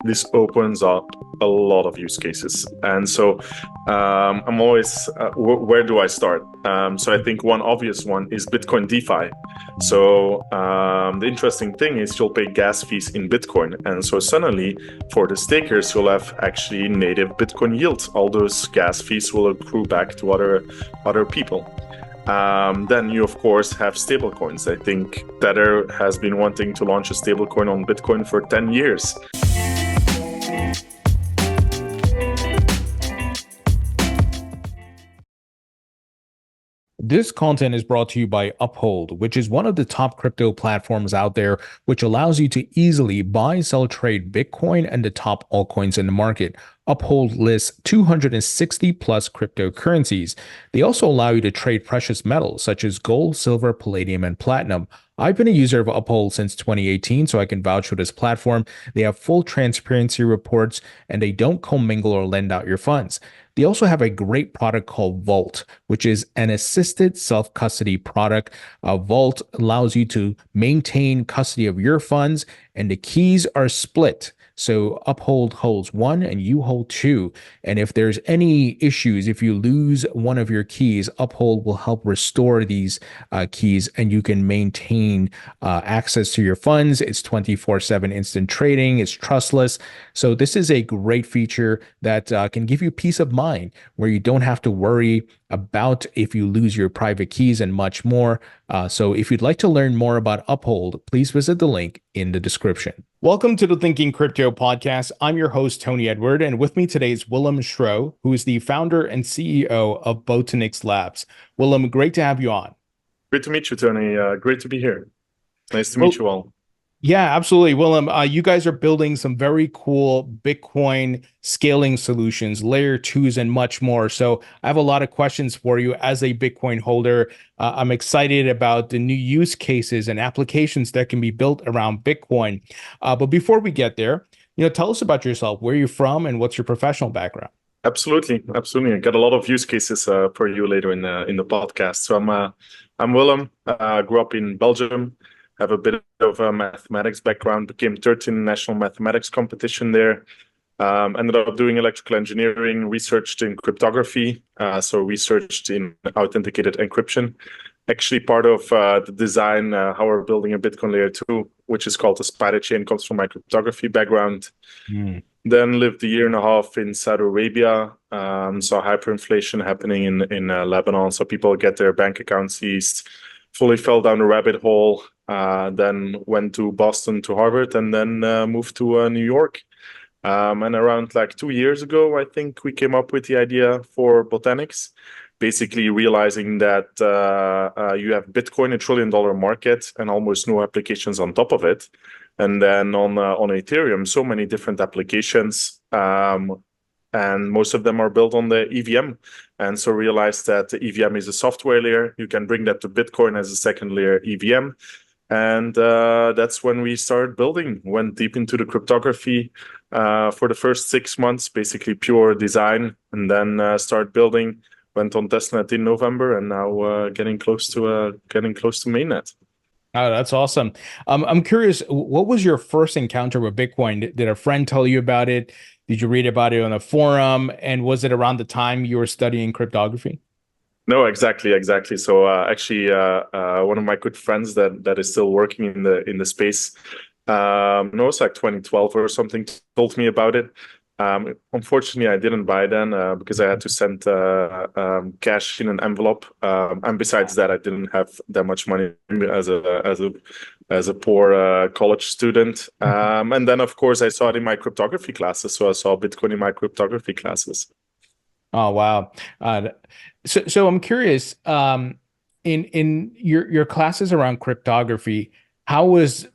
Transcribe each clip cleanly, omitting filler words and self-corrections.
this opens up a lot of use cases. And so I'm always, where do I start? So I think one obvious one is Bitcoin DeFi. So the interesting thing is you'll pay gas fees in Bitcoin. And so suddenly for the stakers, you'll have actually native Bitcoin yields. All those gas fees will accrue back to other people. Then you, of course, have stablecoins. I think Tether has been wanting to launch a stablecoin on Bitcoin for 10 years. This content is brought to you by Uphold, which is one of the top crypto platforms out there, which allows you to easily buy, sell, trade Bitcoin and the top altcoins in the market. Uphold lists 260 plus cryptocurrencies. They also allow you to trade precious metals such as gold, silver, palladium, and platinum. I've been a user of Uphold since 2018, so I can vouch for this platform. They have full transparency reports, and they don't commingle or lend out your funds. They also have a great product called Vault, which is an assisted self-custody product. Vault allows you to maintain custody of your funds, and the keys are split. So Uphold holds one and you hold two. And if there's any issues, if you lose one of your keys, Uphold will help restore these keys and you can maintain access to your funds. It's 24/7 instant trading. It's trustless. So this is a great feature that can give you peace of mind where you don't have to worry about if you lose your private keys and much more. So if you'd like to learn more about Uphold, please visit the link in the description. Welcome to the Thinking Crypto podcast. I'm your host, Tony Edward, and with me today is Willem Schroe, who is the founder and CEO of Botanix Labs. Willem, great to have you on. Great to meet you, Tony. Great to be here. Nice to meet you all. Yeah, absolutely. Willem, you guys are building some very cool Bitcoin scaling solutions, layer twos, and much more. So I have a lot of questions for you as a Bitcoin holder. I'm excited about the new use cases and applications that can be built around Bitcoin. But before we get there, tell us about yourself, where you're from, and what's your professional background. Absolutely. I got a lot of use cases for you later in the podcast. So I'm Willem. Grew up in Belgium. Have a bit of a mathematics background, became 13th national mathematics competition there. Ended up doing electrical engineering, researched in cryptography, so researched in authenticated encryption. Actually, part of the design, how we're building a Bitcoin layer 2, which is called the Spiderchain, comes from my cryptography background. Then lived a year and a half in Saudi Arabia, saw hyperinflation happening in Lebanon, so people get their bank accounts seized. Fully fell down the rabbit hole, then went to Boston to Harvard, and then moved to New York. And around like 2 years ago, I think we came up with the idea for Botanix, basically realizing that you have Bitcoin, $1 trillion market, and almost no applications on top of it. And then on Ethereum, so many different applications. And most of them are built on the EVM. And so realized that the EVM is a software layer. You can bring that to Bitcoin as a second layer EVM. And that's when we started building, went deep into the cryptography for the first 6 months, basically pure design, and then started building, went on testnet in November, and now getting close to mainnet. Oh, that's awesome. I'm curious, what was your first encounter with Bitcoin? Did a friend tell you about it? Did you read about it on a forum? And was it around the time you were studying cryptography? No, exactly. So actually, one of my good friends that is still working in the space, no, it's like 2012 or something, told me about it. Unfortunately, I didn't buy then because I had to send cash in an envelope, and besides that, I didn't have that much money as a poor college student. And then, of course, I saw it in my cryptography classes, so I saw Bitcoin in my cryptography classes. Oh, wow. So I'm curious, in your classes around cryptography, how was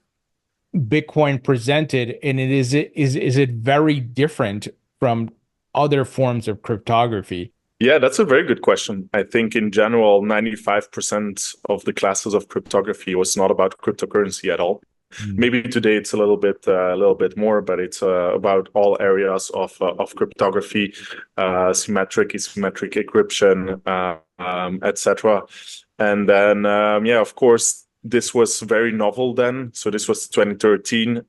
Bitcoin presented, and is it very different from other forms of cryptography? Yeah, that's a very good question. I think in general, 95% of the classes of cryptography was not about cryptocurrency at all. Maybe today it's a little bit more, but it's about all areas of cryptography, symmetric, asymmetric encryption, etc. And then, of course, this was very novel then. So this was 2013.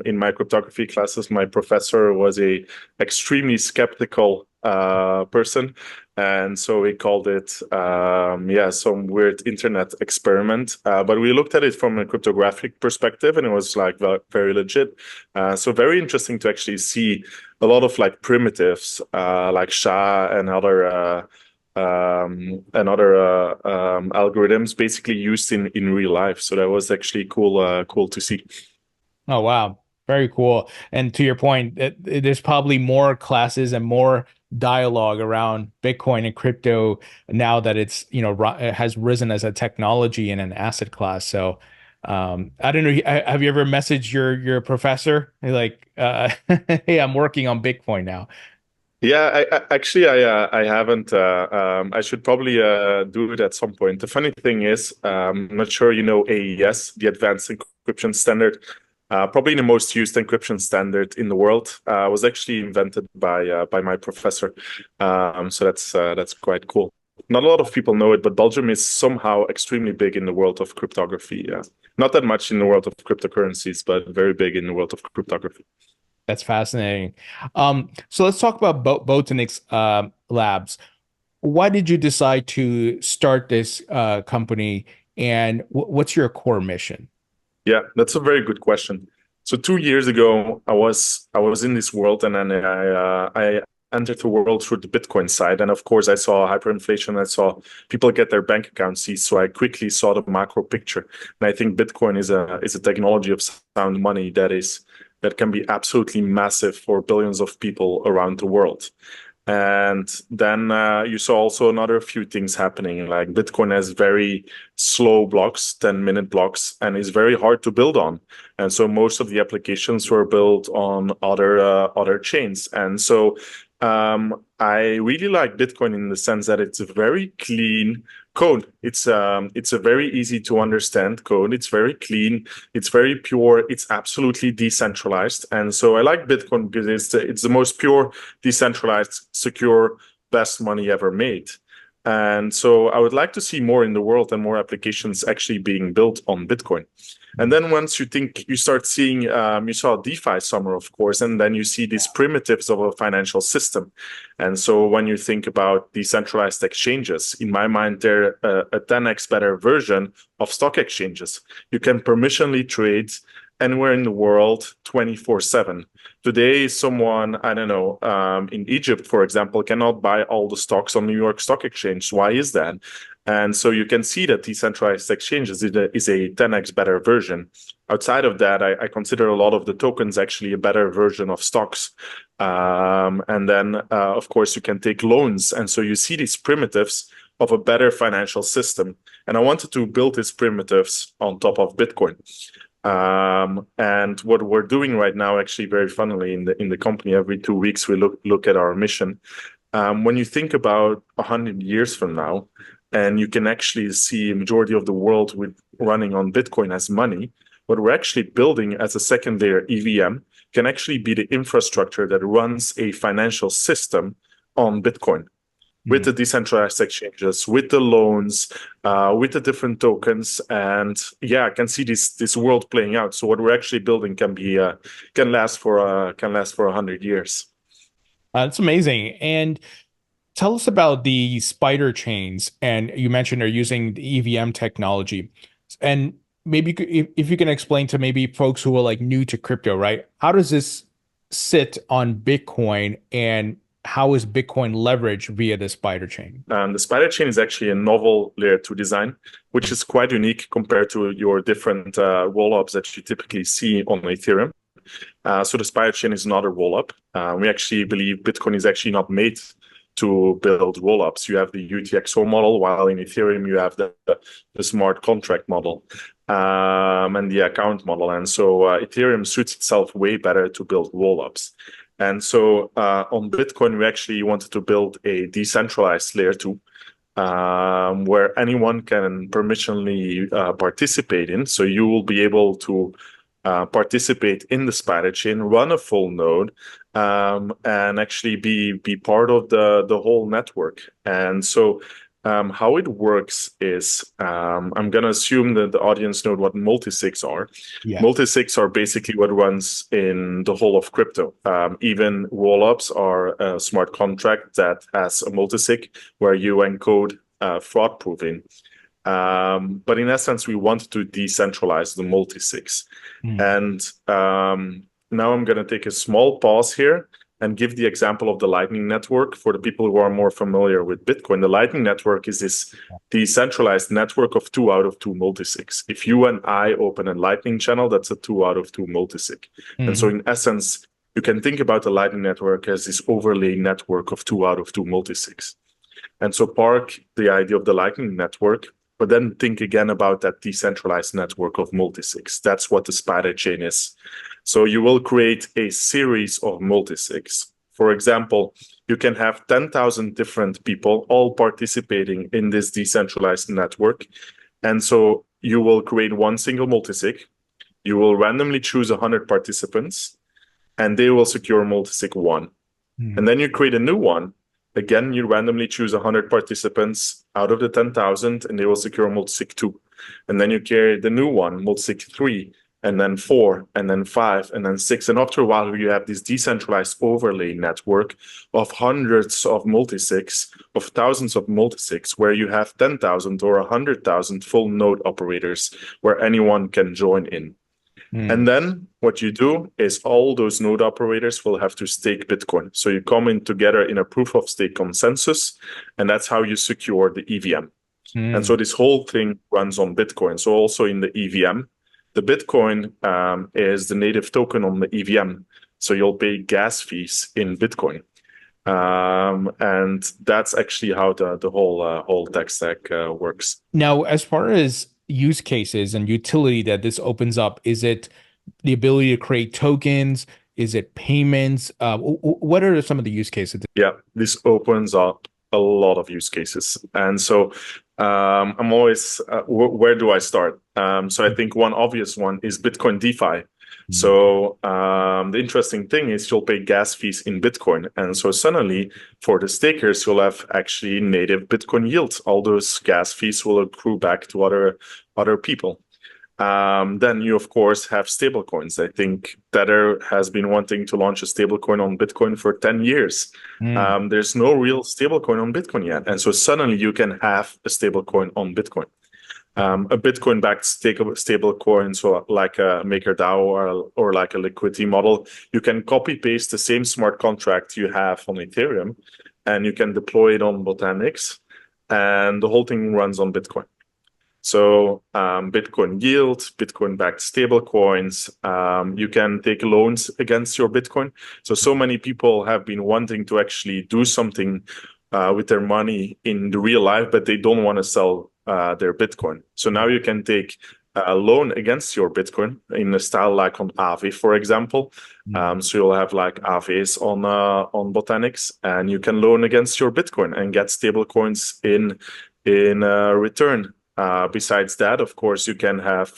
In my cryptography classes, my professor was a extremely skeptical person. And so we called it, some weird internet experiment. But we looked at it from a cryptographic perspective, and it was like very legit. So very interesting to actually see a lot of like primitives, like SHA and other algorithms basically used in real life. So that was actually cool to see. Oh, wow. Very cool. And to your point, there's probably more classes and more dialogue around Bitcoin and crypto now that it's, it has risen as a technology and an asset class. So, I don't know. Have you ever messaged your professor like, hey, I'm working on Bitcoin now? Yeah, I haven't. I should probably do it at some point. The funny thing is, I'm not sure you know AES, the Advanced Encryption Standard. Probably the most used encryption standard in the world. Was actually invented by my professor. So that's quite cool. Not a lot of people know it, but Belgium is somehow extremely big in the world of cryptography. Yeah. Not that much in the world of cryptocurrencies, but very big in the world of cryptography. That's fascinating. So let's talk about Botanix Labs. Why did you decide to start this company, and what's your core mission? Yeah, that's a very good question. So 2 years ago, I was in this world, and then I entered the world through the Bitcoin side, and of course, I saw hyperinflation. I saw people get their bank accounts seized, so I quickly saw the macro picture. And I think Bitcoin is a technology of sound money that can be absolutely massive for billions of people around the world. And then you saw also another few things happening, like Bitcoin has very slow blocks, 10-minute blocks, and is very hard to build on. And so most of the applications were built on other chains. And so I really like Bitcoin in the sense that it's a very clean code. It's a very easy to understand code. It's very clean. It's very pure. It's absolutely decentralized. And so I like Bitcoin because it's the most pure, decentralized, secure, best money ever made. And so I would like to see more in the world and more applications actually being built on Bitcoin. And then once you start seeing, you saw DeFi summer, of course, and then you see these primitives of a financial system. And so when you think about decentralized exchanges, in my mind, they're a 10x better version of stock exchanges. You can permissionly trade anywhere in the world 24/7. Today, someone, I don't know, in Egypt, for example, cannot buy all the stocks on New York Stock Exchange. Why is that? And so you can see that decentralized exchanges is a 10x better version. Outside of that, I consider a lot of the tokens actually a better version of stocks. And then, of course, you can take loans. And so you see these primitives of a better financial system. And I wanted to build these primitives on top of Bitcoin. And what we're doing right now, actually, very funnily, in the company, every 2 weeks we look at our mission. When you think about 100 years from now, and you can actually see a majority of the world running on Bitcoin as money, what we're actually building as a second layer EVM can actually be the infrastructure that runs a financial system on Bitcoin. With the decentralized exchanges, with the loans, with the different tokens, and yeah, I can see this world playing out. So what we're actually building can last for 100 years. That's amazing. And tell us about the Spiderchains. And you mentioned they're using the EVM technology. And maybe if you can explain to maybe folks who are like new to crypto, right? How does this sit on Bitcoin, and how is Bitcoin leveraged via the Spiderchain? The Spiderchain is actually a novel layer 2 design, which is quite unique compared to your different rollups that you typically see on Ethereum. So the Spiderchain is not a rollup. We actually believe Bitcoin is actually not made to build rollups. You have the UTXO model, while in Ethereum you have the smart contract model and the account model. And so Ethereum suits itself way better to build rollups. And so on Bitcoin, we actually wanted to build a decentralized layer 2 where anyone can permissionally participate in. So you will be able to participate in the Spiderchain, run a full node, and actually be part of the whole network. And so how it works is I'm going to assume that the audience know what multisigs are. Yeah. Multisigs are basically what runs in the whole of crypto. Even rollups are a smart contract that has a multisig where you encode fraud proofing. But in essence, we want to decentralize the multisigs. And now I'm going to take a small pause here and give the example of the Lightning Network for the people who are more familiar with Bitcoin. The Lightning Network is this decentralized network of 2 out of 2 multisigs. If you and I open a Lightning channel, that's a 2 out of 2 multisig. And so in essence, you can think about the Lightning Network as this overlay network of 2 out of 2 multisigs. And so park the idea of the Lightning Network, but then think again about that decentralized network of multisigs. That's what the Spiderchain is. So you will create a series of multisigs. For example, you can have 10,000 different people all participating in this decentralized network. And so you will create one single multisig. You will randomly choose 100 participants, and they will secure multisig 1. And then you create a new one. Again, you randomly choose 100 participants out of the 10,000, and they will secure multisig 2. And then you carry the new one, multisig 3, and then 4, and then 5, and then 6. And after a while, you have this decentralized overlay network of hundreds of multisigs, of thousands of multisigs, where you have 10,000 or 100,000 full node operators where anyone can join in. And then what you do is all those node operators will have to stake Bitcoin. So you come in together in a proof of stake consensus, and that's how you secure the EVM. And so this whole thing runs on Bitcoin. So also in the EVM, the Bitcoin is the native token on the EVM. So you'll pay gas fees in Bitcoin. And that's actually how the whole tech stack works. Now, as far as use cases and utility that this opens up, is it the ability to create tokens? Is it payments? What are some of the use cases? Yeah, this opens up a lot of use cases. And so I'm always, where do I start? So I think one obvious one is Bitcoin DeFi. So the interesting thing is you'll pay gas fees in Bitcoin. And so suddenly for the stakers, you'll have actually native Bitcoin yield. All those gas fees will accrue back to other people. Then you, of course, have stablecoins. I think Tether has been wanting to launch a stablecoin on Bitcoin for 10 years. There's no real stablecoin on Bitcoin yet. And so suddenly you can have a stablecoin on Bitcoin. A Bitcoin-backed stablecoin, so like a MakerDAO or like a liquidity model, you can copy-paste the same smart contract you have on Ethereum, and you can deploy it on Botanix, and the whole thing runs on Bitcoin. So Bitcoin yield, Bitcoin-backed stablecoins, you can take loans against your Bitcoin. So many people have been wanting to actually do something with their money in the real life, but they don't want to sell their Bitcoin. So now you can take a loan against your Bitcoin in a style like on Aave, for example. So you'll have like Aaves on Botanix, and you can loan against your Bitcoin and get stable coins in return. Besides that, of course, you can have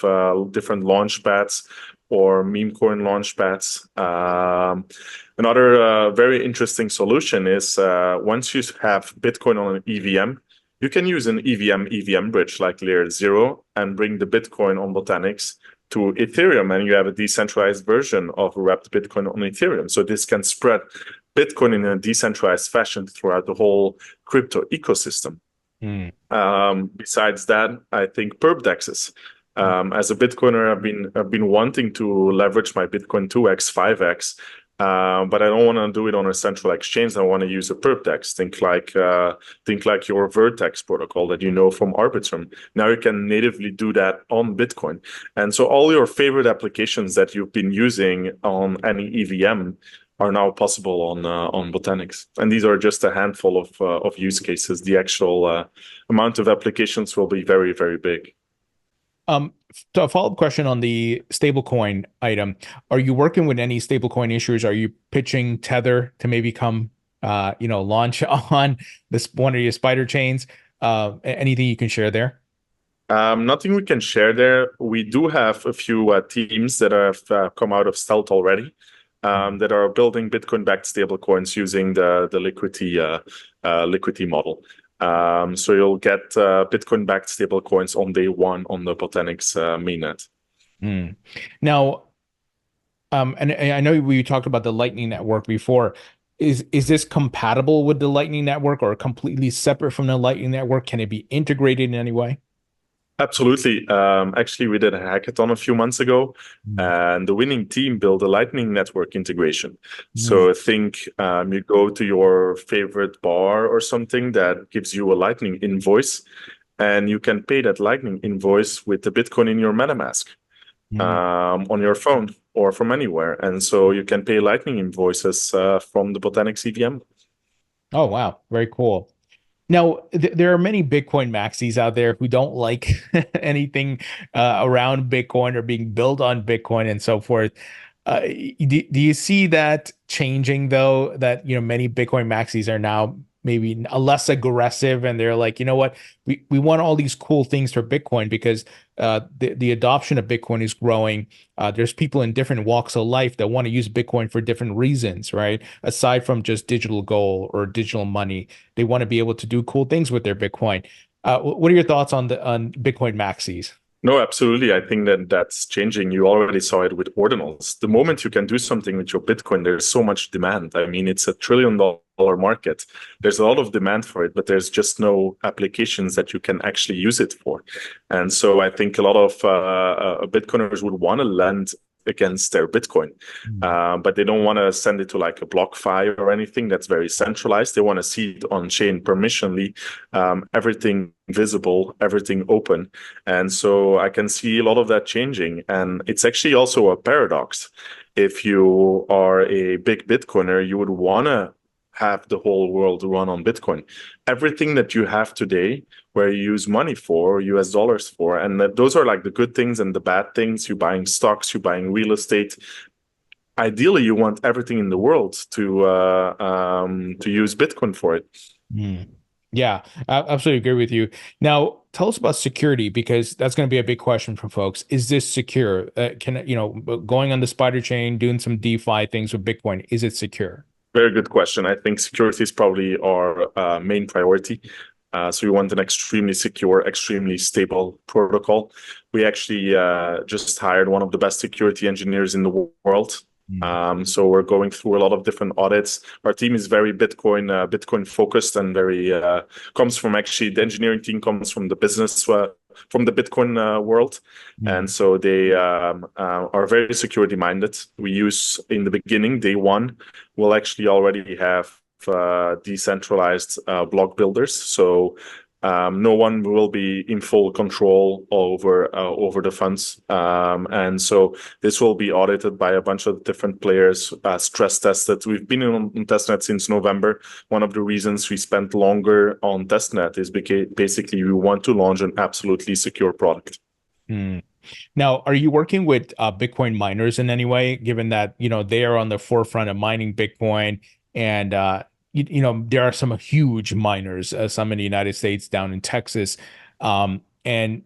different launch pads or meme coin launch pads. Another very interesting solution is once you have Bitcoin on an EVM, you can use an EVM bridge like layer 0 and bring the Bitcoin on Botanix to Ethereum, and you have a decentralized version of wrapped Bitcoin on Ethereum. So this can spread Bitcoin in a decentralized fashion throughout the whole crypto ecosystem. Besides that, I think perp dexes. As a Bitcoiner, I've been wanting to leverage my Bitcoin 2x, 5x, but I don't want to do it on a central exchange. I want to use a perp dex. Think like your Vertex protocol that you know from Arbitrum. Now you can natively do that on Bitcoin, and so all your favorite applications that you've been using on any EVM are now possible on Botanix. And these are just a handful of use cases. The actual amount of applications will be very, very big. So a follow-up question on the stablecoin item. Are you working with any stablecoin issuers? Are you pitching Tether to maybe come, launch on this one of your Spiderchains? Anything you can share there? Nothing we can share there. We do have a few teams that have come out of stealth already. That are building Bitcoin-backed stablecoins using the liquidity model. So you'll get Bitcoin-backed stablecoins on day one on the Botanix mainnet. Mm. Now, and I know we talked about the Lightning Network before. Is this compatible with the Lightning Network or completely separate from the Lightning Network? Can it be integrated in any way? Absolutely. Actually, we did a hackathon a few months ago, Mm. and the winning team built a Lightning Network integration. Mm. So think you go to your favorite bar or something that gives you a Lightning invoice, and you can pay that Lightning invoice with the Bitcoin in your MetaMask Mm. on your phone or from anywhere. And so you can pay Lightning invoices from the Botanix EVM. Oh, wow. Very cool. Now, there are many Bitcoin maxis out there who don't like anything around Bitcoin or being built on Bitcoin and so forth. Do you see that changing though? That many Bitcoin maxis are now maybe less aggressive, and they're like, you know what, we want all these cool things for Bitcoin because the adoption of Bitcoin is growing. There's people in different walks of life that want to use Bitcoin for different reasons, right? Aside from just digital gold or digital money, they want to be able to do cool things with their Bitcoin. What are your thoughts on the on Bitcoin maxis? No, absolutely. I think that that's changing. You already saw it with ordinals. The moment you can do something with your Bitcoin, there's so much demand. I mean, it's $1 trillion market. There's a lot of demand for it, but there's just no applications that you can actually use it for. And so I think a lot of Bitcoiners would want to lend against their Bitcoin, but they don't want to send it to like a BlockFi or anything that's very centralized. They want to see it on chain permissionally, everything visible, everything open. And so I can see a lot of that changing. And it's actually also a paradox. If you are a big Bitcoiner, you would want to have the whole world run on Bitcoin. Everything that you have today, where you use money for, US dollars for, and those are like the good things and the bad things. You're buying stocks, you're buying real estate. Ideally, you want everything in the world to use Bitcoin for it. Mm. Yeah, I absolutely agree with you. Now, tell us about security because that's going to be a big question for folks. Is this secure? Going on the Spider chain, doing some DeFi things with Bitcoin, is it secure? Very good question. I think security is probably our main priority. So we want an extremely secure, extremely stable protocol. We actually just hired one of the best security engineers in the world. Mm. So we're going through a lot of different audits. Our team is very Bitcoin focused and very comes from actually the engineering team comes from the business from the Bitcoin world, and Mm. so they are very security minded. We use in the beginning, day one, we'll actually already have decentralized block builders. So no one will be in full control over the funds, and so this will be audited by a bunch of different players, stress tested. We've been on testnet since November. One of the reasons we spent longer on testnet is because basically we want to launch an absolutely secure product. Mm. Now, are you working with Bitcoin miners in any way, given that they are on the forefront of mining Bitcoin, and there are some huge miners, some in the United States, down in Texas, and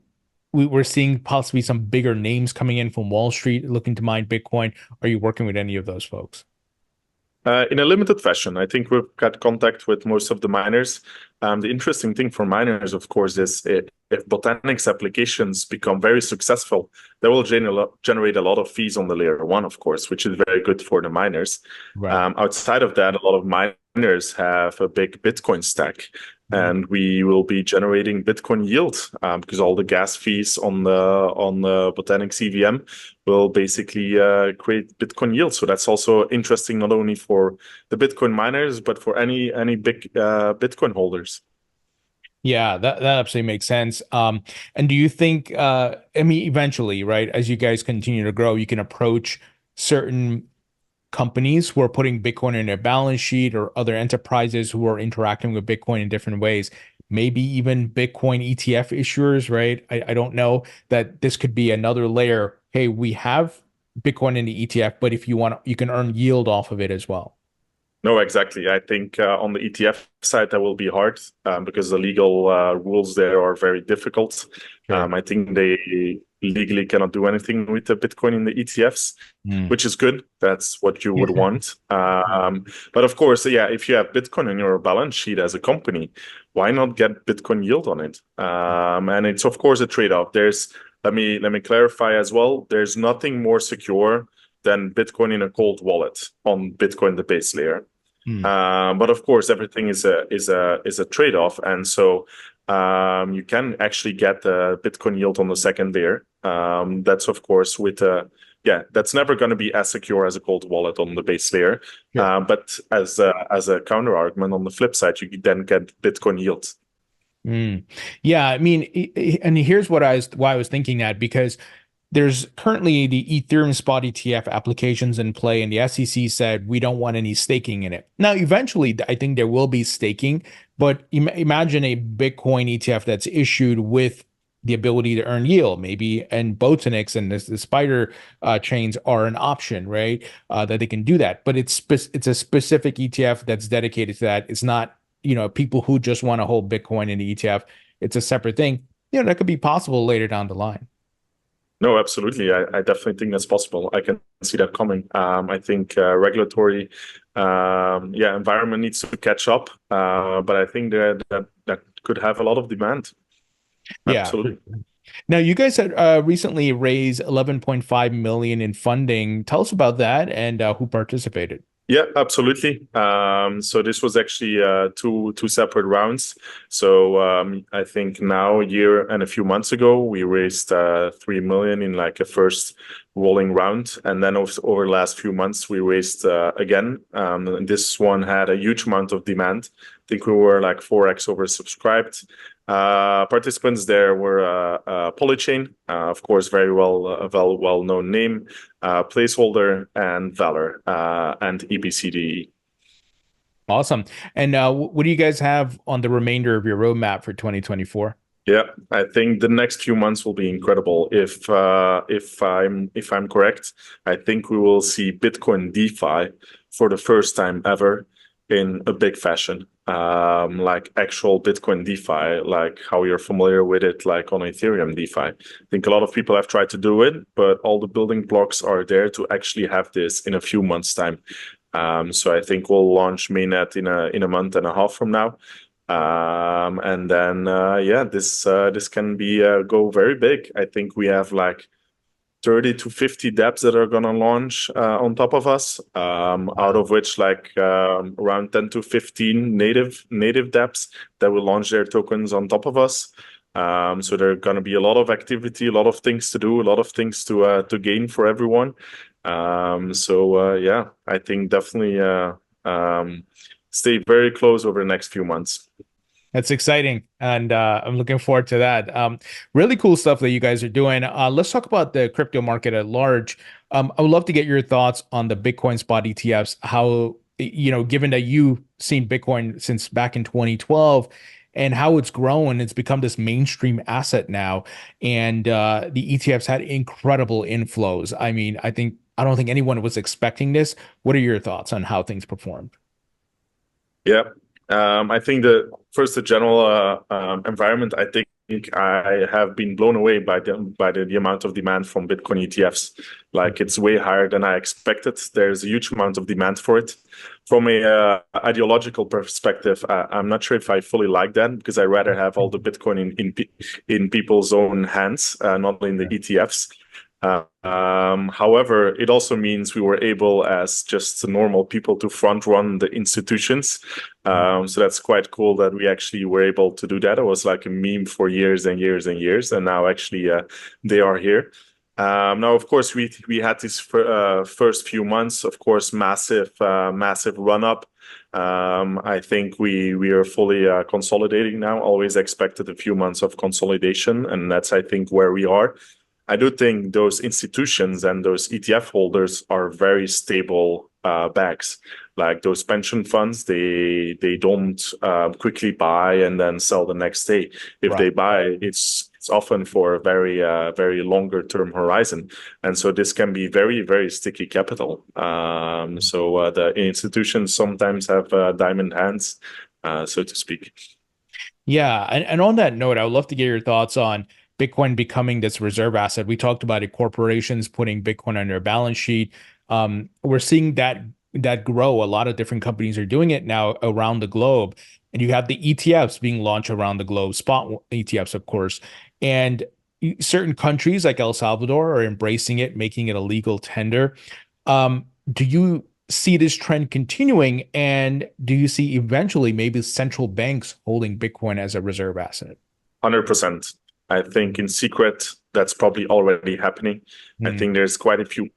we're seeing possibly some bigger names coming in from Wall Street looking to mine Bitcoin. Are you working with any of those folks? In a limited fashion, I think we've got contact with most of the miners. The interesting thing for miners, of course, is if Botanix applications become very successful, they will generate a lot of fees on the layer one, of course, which is very good for the miners. Right. Outside of that, a lot of miners have a big Bitcoin stack, and we will be generating Bitcoin yield because all the gas fees on the Botanix EVM will basically create Bitcoin yield. So that's also interesting not only for the Bitcoin miners but for any big Bitcoin holders. Yeah, that absolutely makes sense. And do you think, I mean, eventually, right, as you guys continue to grow, you can approach certain companies who are putting Bitcoin in their balance sheet or other enterprises who are interacting with Bitcoin in different ways, maybe even Bitcoin ETF issuers, right? I don't know that this could be another layer. Hey, we have Bitcoin in the ETF, but if you want, you can earn yield off of it as well. No, exactly. I think on the ETF side, that will be hard because the legal rules there are very difficult. Sure. I think legally cannot do anything with the Bitcoin in the ETFs, which is good. That's what you would want. But of course, yeah, if you have Bitcoin on your balance sheet as a company, why not get Bitcoin yield on it? And it's of course a trade-off. Let me clarify as well. There's nothing more secure than Bitcoin in a cold wallet on Bitcoin, the base layer. But of course, everything is a trade-off, and so you can actually get the Bitcoin yield on the second layer. That's of course that's never going to be as secure as a cold wallet on the base layer. But as a counter argument, on the flip side, you then get Bitcoin yield. Yeah, I mean, and here's why I was thinking that, because there's currently the Ethereum spot ETF applications in play, and the SEC said we don't want any staking in it. Now, eventually, I think there will be staking, but imagine a Bitcoin ETF that's issued with the ability to earn yield, maybe, and Botanix and the Spider chains are an option, right? That they can do that, but it's a specific ETF that's dedicated to that. It's not, people who just want to hold Bitcoin in the ETF. It's a separate thing. That could be possible later down the line. No, absolutely. I definitely think that's possible. I can see that coming. I think regulatory environment needs to catch up, but I think that could have a lot of demand. Yeah. Absolutely. Now, you guys had recently raised 11.5 million in funding. Tell us about that and who participated. Yeah, absolutely. So this was actually two separate rounds. So I think now a year and a few months ago, we raised 3 million in like a first rolling round. And then over the last few months, we raised again. This one had a huge amount of demand. I think we were like 4x oversubscribed. Participants there were Polychain, of course, very well-known name, Placeholder, and Valor, and EBCDE. Awesome. And what do you guys have on the remainder of your roadmap for 2024? Yeah, I think the next few months will be incredible. If I'm correct, I think we will see Bitcoin DeFi for the first time ever in a big fashion. Like actual Bitcoin DeFi, like how you're familiar with it, like on Ethereum DeFi. I think a lot of people have tried to do it, but all the building blocks are there to actually have this in a few months' time. So I think we'll launch mainnet in a month and a half from now. And then this can be go very big. I think we have like 30 to 50 dApps that are going to launch on top of us, out of which like around 10 to 15 native dApps that will launch their tokens on top of us. So there are going to be a lot of activity, a lot of things to do, a lot of things to gain for everyone. I think definitely stay very close over the next few months. That's exciting, and I'm looking forward to that. Really cool stuff that you guys are doing. Let's talk about the crypto market at large. I would love to get your thoughts on the Bitcoin spot ETFs. How, given that you've seen Bitcoin since back in 2012, and how it's grown, it's become this mainstream asset now, and the ETFs had incredible inflows. I mean, I don't think anyone was expecting this. What are your thoughts on how things performed? Yeah. I think the general environment, I think I have been blown away by the amount of demand from Bitcoin ETFs. Like it's way higher than I expected. There's a huge amount of demand for it. From a ideological perspective, I'm not sure if I fully like that, because I rather have all the Bitcoin in people's own hands, not in the ETFs. However, it also means we were able, as just normal people, to front run the institutions. So that's quite cool that we actually were able to do that. It was like a meme for years and years and years, and now actually they are here. Now, of course, we had these first few months, of course, massive run up. I think we are fully consolidating now. Always expected a few months of consolidation, and that's, I think, where we are. I do think those institutions and those ETF holders are very stable bags. Like those pension funds, they don't quickly buy and then sell the next day. If they buy, it's often for a very longer term horizon, and so this can be very, very sticky capital. So the institutions sometimes have diamond hands, so to speak. Yeah, and on that note, I would love to get your thoughts on Bitcoin becoming this reserve asset. We talked about it, corporations putting Bitcoin on their balance sheet. We're seeing that grow. A lot of different companies are doing it now around the globe. And you have the ETFs being launched around the globe, spot ETFs, of course. And certain countries like El Salvador are embracing it, making it a legal tender. Do you see this trend continuing? And do you see eventually maybe central banks holding Bitcoin as a reserve asset? 100%. I think in secret, that's probably already happening. I think there's quite a few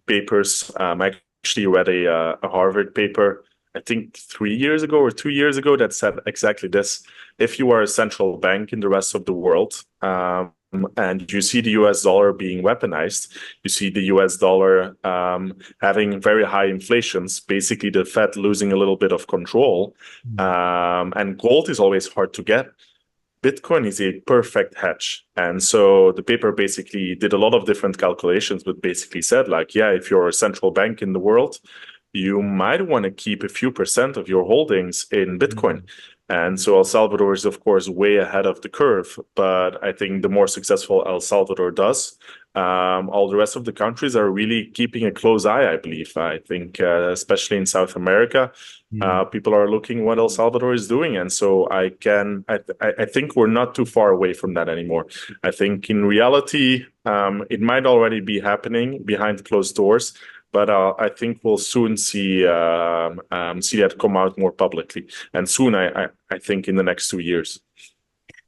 papers. I actually read a Harvard paper, I think 3 years ago or 2 years ago, that said exactly this. If you are a central bank in the rest of the world, and you see the US dollar being weaponized, you see the US dollar having very high inflations, basically the Fed losing a little bit of control, and gold is always hard to get. Bitcoin is a perfect hedge. And so the paper basically did a lot of different calculations, but basically said, like, yeah, if you're a central bank in the world, you might want to keep a few percent of your holdings in Bitcoin. And so El Salvador is, of course, way ahead of the curve. But I think the more successful El Salvador does, all the rest of the countries are really keeping a close eye, I believe. I think, especially in South America, people are looking what El Salvador is doing. And so I think we're not too far away from that anymore. I think in reality, it might already be happening behind closed doors. But I think we'll soon see that come out more publicly, and soon I think in the next 2 years.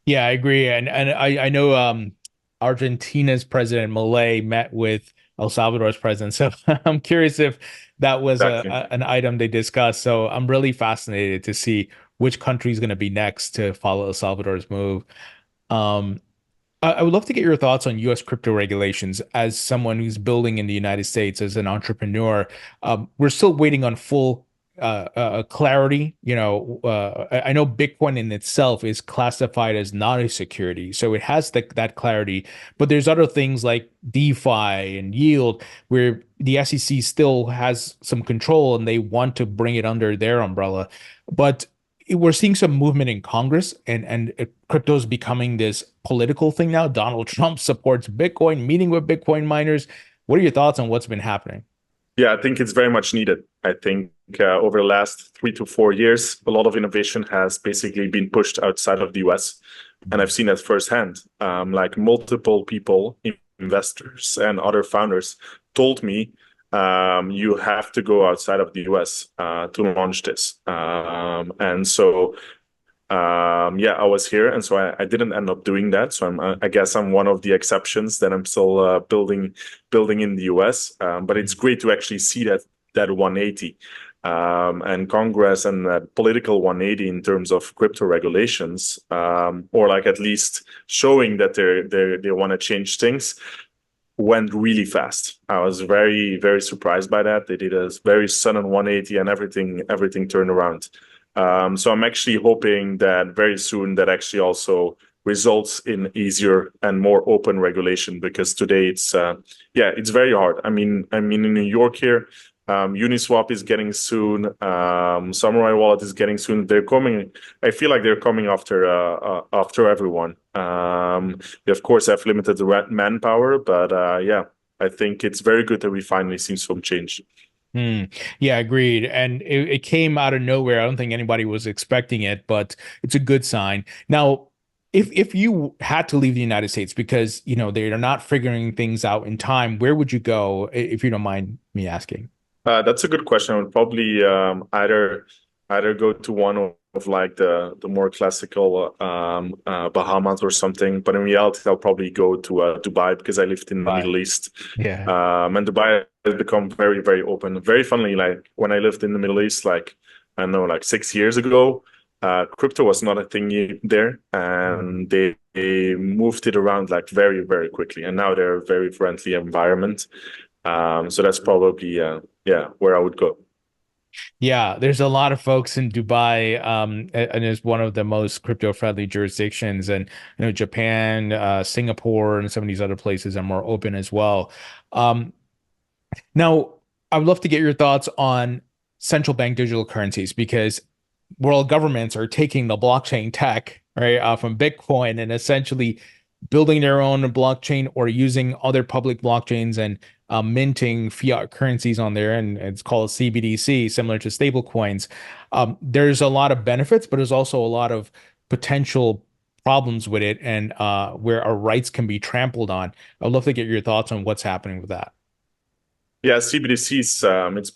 Yeah, I agree, and I know Argentina's president Milei met with El Salvador's president, so I'm curious if that was Exactly. an item they discussed. So I'm really fascinated to see which country is going to be next to follow El Salvador's move. Um, I would love to get your thoughts on U.S. crypto regulations as someone who's building in the United States as an entrepreneur. We're still waiting on full clarity. I know Bitcoin in itself is classified as not a security, so it has that clarity. But there's other things like DeFi and yield where the SEC still has some control and they want to bring it under their umbrella. But we're seeing some movement in Congress, and crypto is becoming this political thing now. Donald Trump supports Bitcoin, meeting with Bitcoin miners. What are your thoughts on what's been happening? Yeah, I think it's very much needed. I think over the last 3 to 4 years, a lot of innovation has basically been pushed outside of the US. And I've seen that firsthand. Like multiple people, investors and other founders told me, you have to go outside of the US to launch this. And so, yeah, I was here. And so I didn't end up doing that. So I guess I'm one of the exceptions that I'm still building in the US. But it's great to actually see that 180. And Congress and that political 180 in terms of crypto regulations, or like at least showing that they want to change things, went really fast. I was very, very surprised by that. They did a very sudden 180 and everything turned around. So I'm actually hoping that very soon that actually also results in easier and more open regulation, because today it's very hard. I mean in New York here, Uniswap is getting soon. Samurai Wallet is getting soon. They're coming. I feel like they're coming after everyone. They of course have limited manpower, but yeah, I think it's very good that we finally see some change. Yeah, agreed. And it came out of nowhere. I don't think anybody was expecting it, but it's a good sign. Now, if you had to leave the United States because they're not figuring things out in time, where would you go, if you don't mind me asking? That's a good question. I would probably either go to one of like the more classical Bahamas or something, but in reality, I'll probably go to Dubai, because I lived in the Bye. Middle East. Yeah. And Dubai has become very, very open. Very funnily, like when I lived in the Middle East, like I don't know, like 6 years ago, crypto was not a thing there, and they moved it around like very, very quickly. And now they're a very friendly environment. So that's probably where I would go. Yeah, there's a lot of folks in Dubai, and it's one of the most crypto-friendly jurisdictions. And Japan, Singapore, and some of these other places are more open as well. Now, I would love to get your thoughts on central bank digital currencies, because world governments are taking the blockchain tech, right, from Bitcoin and essentially building their own blockchain or using other public blockchains and minting fiat currencies on there, and it's called CBDC, similar to stablecoins. There's a lot of benefits, but there's also a lot of potential problems with it, and where our rights can be trampled on. I'd love to get your thoughts on what's happening with that. Yeah, CBDCs. It's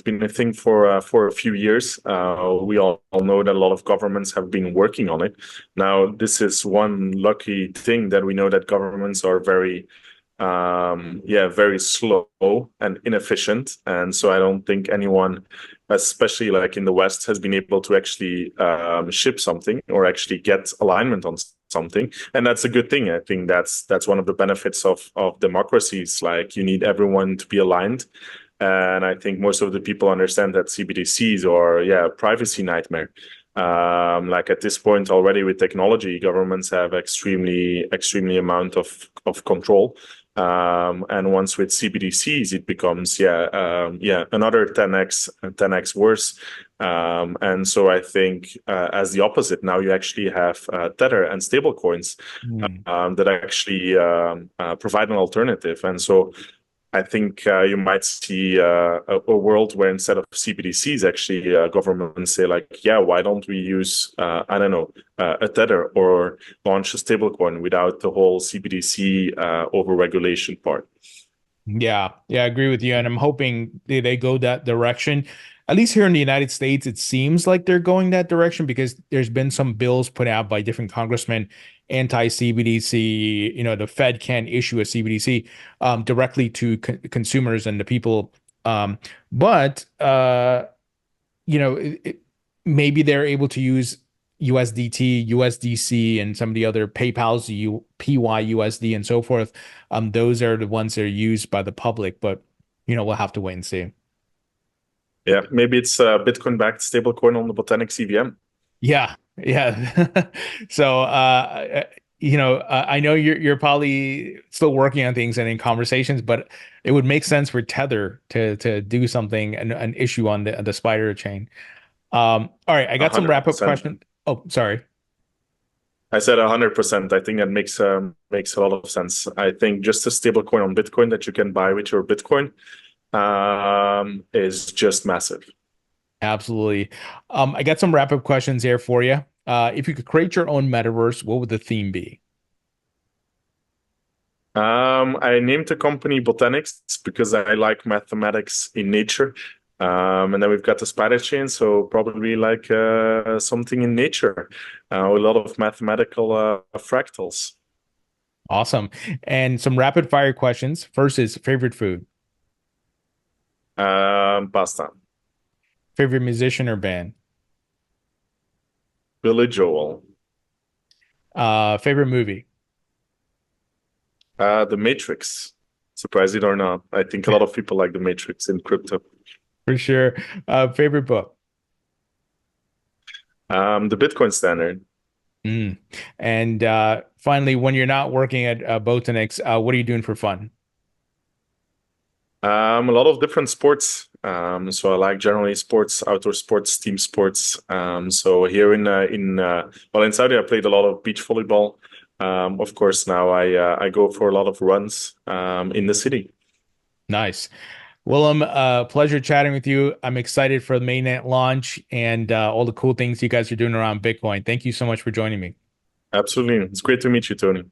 been a thing for a few years. We all know that a lot of governments have been working on it. Now, this is one lucky thing that we know that governments are very slow and inefficient. And so I don't think anyone, especially like in the West, has been able to actually ship something or actually get alignment on something. And that's a good thing. I think that's one of the benefits of democracies. Like, you need everyone to be aligned. And I think most of the people understand that CBDCs are, a privacy nightmare. Like, at this point already with technology, governments have extremely amount of control. And once with CBDCs, it becomes another 10x worse. And so I think as the opposite, now you actually have Tether and stablecoins that actually provide an alternative. And so I think you might see a world where instead of CBDCs, actually governments say like, why don't we use, a Tether or launch a stablecoin without the whole CBDC overregulation part. Yeah, I agree with you. And I'm hoping they go that direction. At least here in the United States, it seems like they're going that direction because there's been some bills put out by different congressmen anti-CBDC. The Fed can issue a CBDC directly to consumers and the people. But maybe they're able to use USDT, USDC, and some of the other PayPal's PYUSD and so forth. Those are the ones that are used by the public, but we'll have to wait and see. Yeah, maybe it's a Bitcoin-backed stablecoin on the Botanix EVM. Yeah. So, I know you're probably still working on things and in conversations, but it would make sense for Tether to do something, an issue on the Spiderchain. All right, I got some wrap-up questions. Oh, sorry. I said 100%. I think that makes a lot of sense. I think just a stablecoin on Bitcoin that you can buy with your Bitcoin is just massive. Absolutely. I got some wrap-up questions here for you. If you could create your own metaverse, what would the theme be? I named the company Botanix because I like mathematics in nature. And then we've got the Spiderchain, so probably like something in nature, a lot of mathematical fractals. Awesome. And some rapid fire questions. First is favorite food, Pasta. favorite musician or band, Billy Joel. favorite movie, The Matrix. Surprise it or not, I think a lot of people like The Matrix in crypto. for sure. Favorite book. The Bitcoin Standard. And finally, when you're not working at Botanix, what are you doing for fun? A lot of different sports. So I like generally sports, outdoor sports, team sports. So here in Saudi, I played a lot of beach volleyball. Of course, now I go for a lot of runs in the city. Nice. Willem, pleasure chatting with you. I'm excited for the mainnet launch and all the cool things you guys are doing around Bitcoin. Thank you so much for joining me. Absolutely. It's great to meet you, Tony.